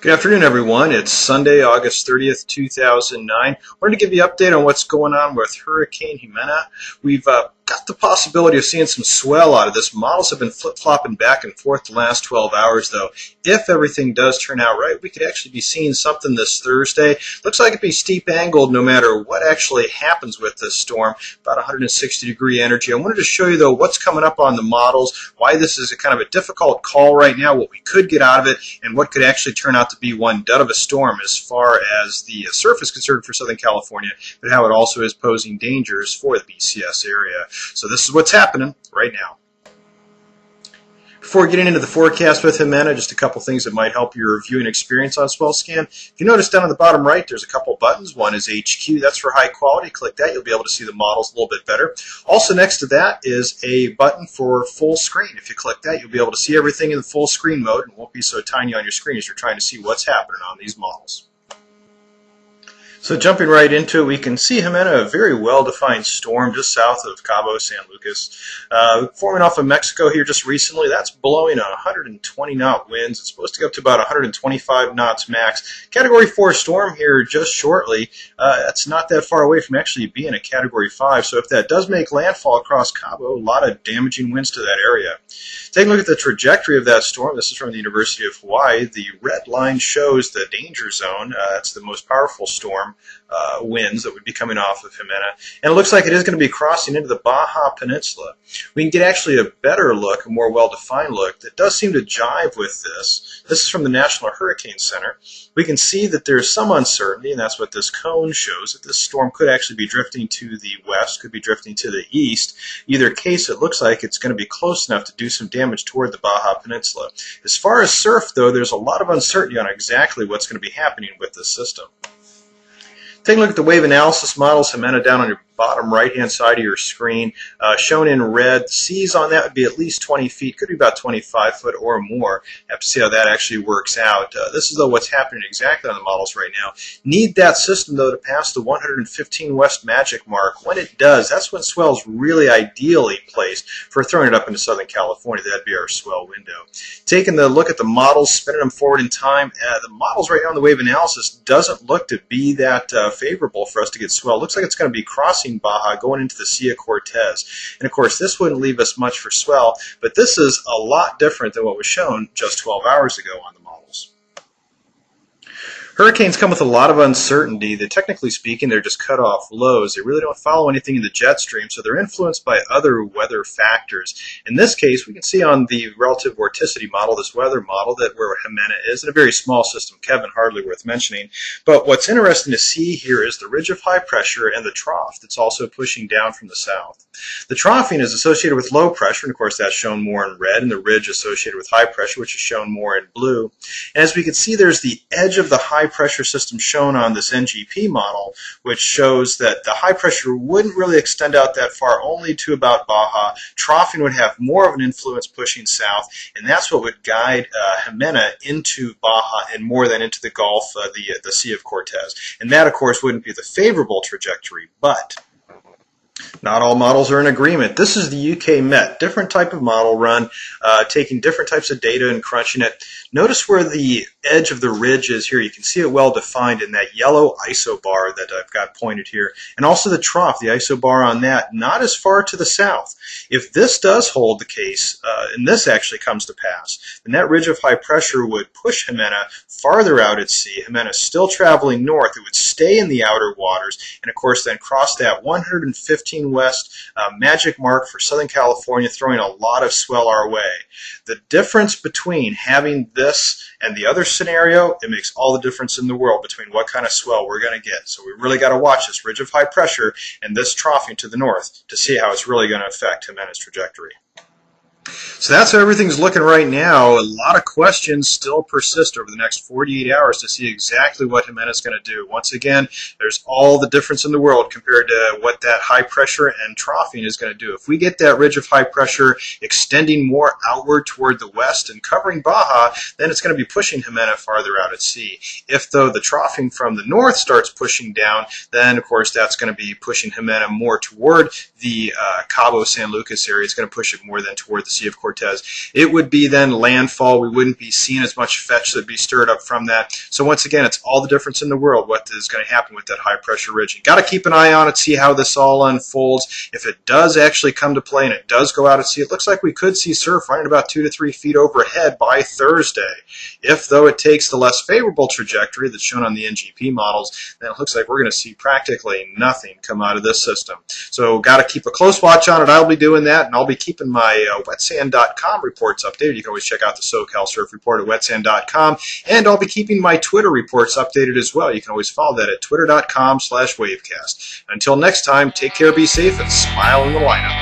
Good afternoon, everyone. It's Sunday, August 30th, 2009. I wanted to give you an update on what's going on with Hurricane Jimena. We've got the possibility of seeing some swell out of this. Models have been flip-flopping back and forth the last 12 hours, though. If everything does turn out right, we could actually be seeing something this Thursday. Looks like it'd be steep-angled no matter what actually happens with this storm, about 160-degree energy. I wanted to show you, though, what's coming up on the models, why this is a kind of a difficult call right now, what we could get out of it, and what could actually turn out to be one dud of a storm as far as the surf is concerned for Southern California, but how it also is posing dangers for the BCS area. So this is what's happening right now. Before getting into the forecast with Jimena, just a couple things that might help your viewing experience on Swell Scan. If you notice down on the bottom right, there's a couple buttons. One is HQ. That's for high quality. Click that. You'll be able to see the models a little bit better. Also next to that is a button for full screen. If you click that, you'll be able to see everything in the full screen mode and won't be so tiny on your screen as you're trying to see what's happening on these models. So jumping right into it, we can see Jimena, a very well-defined storm just south of Cabo San Lucas. Forming off of Mexico here just recently, that's blowing 120-knot winds. It's supposed to go up to about 125 knots max. Category 4 storm here just shortly. That's not that far away from actually being a Category 5. So if that does make landfall across Cabo, a lot of damaging winds to that area. Taking a look at the trajectory of that storm, this is from the University of Hawaii. The red line shows the danger zone. That's the most powerful storm winds that would be coming off of Jimena. And it looks like it is going to be crossing into the Baja Peninsula. We can get actually a better look, a more well-defined look, that does seem to jive with this. This is from the National Hurricane Center. We can see that there's some uncertainty, and that's what this cone shows, that this storm could actually be drifting to the west, could be drifting to the east. Either case, it looks like it's going to be close enough to do some damage toward the Baja Peninsula. As far as surf, though, there's a lot of uncertainty on exactly what's going to be happening with this system. Take a look at the wave analysis models, Jimena, down on your bottom right-hand side of your screen. Shown in red, seas on that would be at least 20 feet, could be about 25 foot or more. Have to see how that actually works out. This is, though, what's happening exactly on the models right now. Need that system, though, to pass the 115 west magic mark. When it does, that's when swell's really ideally placed for throwing it up into Southern California. That'd be our swell window. Taking the look at the models, spinning them forward in time, the models right now in the wave analysis doesn't look to be that favorable for us to get swell. Looks like it's going to be crossing Baja, going into the Sea of Cortez. And of course, this wouldn't leave us much for swell, but this is a lot different than what was shown just 12 hours ago on the models. Hurricanes come with a lot of uncertainty. Technically speaking, they're just cut-off lows. They really don't follow anything in the jet stream, so they're influenced by other weather factors. In this case, we can see on the relative vorticity model, this weather model, that where Jimena is in a very small system. Kevin, hardly worth mentioning. But what's interesting to see here is the ridge of high pressure and the trough that's also pushing down from the south. The troughing is associated with low pressure, and of course that's shown more in red, and the ridge associated with high pressure, which is shown more in blue. And as we can see, there's the edge of the high pressure system shown on this NGP model, which shows that the high pressure wouldn't really extend out that far, only to about Baja. Troughing would have more of an influence pushing south, and that's what would guide Jimena into Baja and more than into the Gulf, the Sea of Cortez. And that, of course, wouldn't be the favorable trajectory, but not all models are in agreement. This is the UK Met, different type of model run, taking different types of data and crunching it. Notice where the edge of the ridge is here. You can see it well defined in that yellow isobar that I've got pointed here. And also the trough, the isobar on that, not as far to the south. If this does hold the case, and this actually comes to pass, then that ridge of high pressure would push Jimena farther out at sea. Jimena is still traveling north. It would stay in the outer waters, and of course then cross that 115 west magic mark for Southern California, throwing a lot of swell our way. The difference between having this and the other scenario, it makes all the difference in the world between what kind of swell we're going to get. So we really got to watch this ridge of high pressure and this troughing to the north to see how it's really going to affect Jimena's trajectory. So that's how everything's looking right now. A lot of questions still persist over the next 48 hours to see exactly what Jimena is going to do. Once again, there's all the difference in the world compared to what that high pressure and troughing is going to do. If we get that ridge of high pressure extending more outward toward the west and covering Baja, then it's going to be pushing Jimena farther out at sea. If, though, the troughing from the north starts pushing down, then, of course, that's going to be pushing Jimena more toward the Cabo San Lucas area. It's going to push it more than toward the Sea of Cortez Cortez, it would be then landfall. We wouldn't be seeing as much fetch that would be stirred up from that. So once again, it's all the difference in the world what is going to happen with that high pressure ridge. You got to keep an eye on it, see how this all unfolds. If it does actually come to play and it does go out at sea, it looks like we could see surf running about 2 to 3 feet overhead by Thursday. If, though, it takes the less favorable trajectory that's shown on the NGP models, then it looks like we're going to see practically nothing come out of this system. So got to keep a close watch on it. I'll be doing that, and I'll be keeping my wetsand.com reports updated. You can always check out the SoCal Surf Report at wetsand.com, and I'll be keeping my Twitter reports updated as well. You can always follow that at twitter.com/wavecast. Until next time, take care, be safe, and smile in the lineup.